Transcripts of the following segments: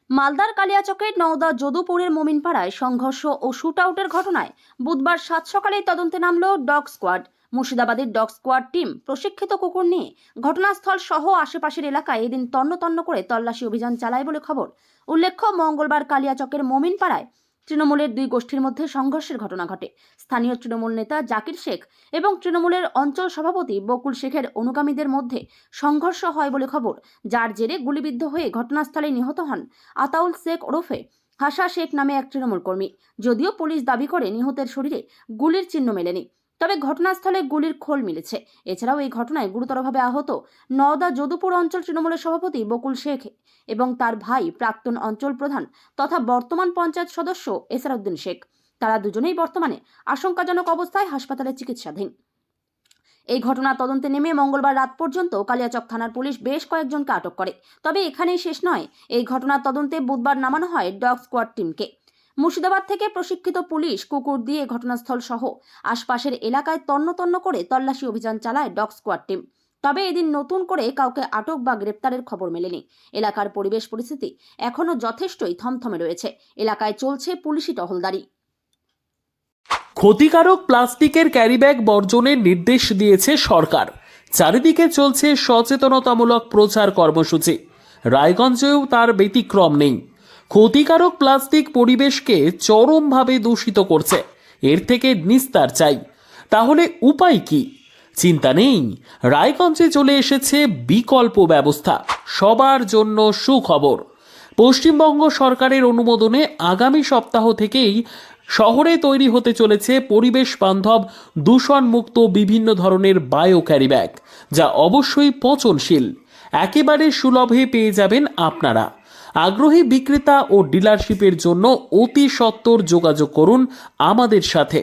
মালদার কালিয়াচকের নওদা যদুপুরের মোমিনপাড়ায় সংঘর্ষ ও শুটআউটের ঘটনায় বুধবার সাত সকালেই তদন্তে নামল ডগ স্কোয়াড। মুর্শিদাবাদের ডগ স্কোয়াড টিম প্রশিক্ষিত কুকুর নিয়ে ঘটনাস্থল সহ আশেপাশের এলাকায় এদিন তন্ন তন্ন করে তল্লাশি অভিযান চালায় বলে খবর। উল্লেখ্য, মঙ্গলবার কালিয়াচকের মোমিনপাড়ায় তৃণমূলের দুই গোষ্ঠীর মধ্যে সংঘর্ষের ঘটনা ঘটে। স্থানীয় তৃণমূল নেতা জাকির শেখ এবং তৃণমূলের অঞ্চল সভাপতি বকুল শেখের অনুগামীদের মধ্যে সংঘর্ষ হয় বলে খবর, যার জেরে গুলিবিদ্ধ হয়ে ঘটনাস্থলে নিহত হন আতাউল শেখ ওরফে হাসা শেখ নামে এক তৃণমূল কর্মী। যদিও পুলিশ দাবি করে নিহতের শরীরে গুলির চিহ্ন মেলেনি, তবে ঘটনাস্থলে গুলির খোল মিলেছে। এছাড়াও এই ঘটনায় গুরুতরভাবে আহত নওদা যদুপুর অঞ্চল তৃণমূলের সভাপতি বকুল শেখ এবং তার ভাই প্রাক্তন অঞ্চল প্রধান তথা বর্তমান পঞ্চায়েত সদস্য এসারউদ্দিন শেখ। তারা দুজনেই বর্তমানে আশঙ্কাজনক অবস্থায় হাসপাতালে চিকিৎসাধীন। এই ঘটনা তদন্তে নেমে মঙ্গলবার রাত পর্যন্ত কালিয়াচক থানার পুলিশ বেশ কয়েকজনকে আটক করে। তবে এখানেই শেষ নয়, এই ঘটনার তদন্তে বুধবার নামানো হয় ডগ স্কোয়াড টিমকে। মুর্শিদাবাদ থেকে প্রশিক্ষিত পুলিশ কুকুর দিয়ে ঘটনাস্থল সহ আশপাশের এলাকায় তন্ন তন্ন করে তল্লাশি অভিযান চালায় ডগ স্কোয়াড টিম। তবে এদিন নতুন করে কাউকে আটক বা গ্রেপ্তারের খবর মেলেনি। এলাকার পরিবেশ পরিস্থিতি এখনো যথেষ্টই থমথমে রয়েছে। এলাকায় চলছে পুলিশি টহলদারি। ক্ষতিকারক প্লাস্টিকের ক্যারিব্যাগ বর্জনের নির্দেশ দিয়েছে সরকার। চারিদিকে চলছে সচেতনতামূলক প্রচার কর্মসূচি। রায়গঞ্জেও তার ব্যতিক্রম নেই। ক্ষতিকারক প্লাস্টিক পরিবেশকে চরমভাবে দূষিত করছে। এর থেকে নিস্তার চাই। তাহলে উপায় কি? চিন্তা নেই, রায়গঞ্জে চলে এসেছে বিকল্প ব্যবস্থা। সবার জন্য সুখবর। পশ্চিমবঙ্গ সরকারের অনুমোদনে আগামী সপ্তাহ থেকেই শহরে তৈরি হতে চলেছে পরিবেশ বান্ধব দূষণমুক্ত বিভিন্ন ধরনের বায়ো ক্যারিব্যাগ, যা অবশ্যই পচনশীল। একেবারে সুলভে পেয়ে যাবেন আপনারা। আগ্রহী বিক্রেতা ও ডিলারশিপের জন্য অতি সত্বর যোগাযোগ করুন আমাদের সাথে।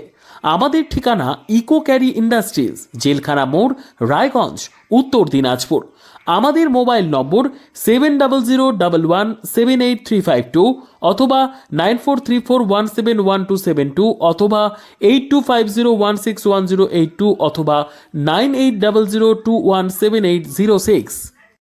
আমাদের ঠিকানা ইকো ক্যারি ইন্ডাস্ট্রিজ, জেলখানা মোড়, রায়গঞ্জ, উত্তর দিনাজপুর। আমাদের মোবাইল নম্বর 7001178352 অথবা 9434171272 অথবা 8250161082 অথবা 9800217806।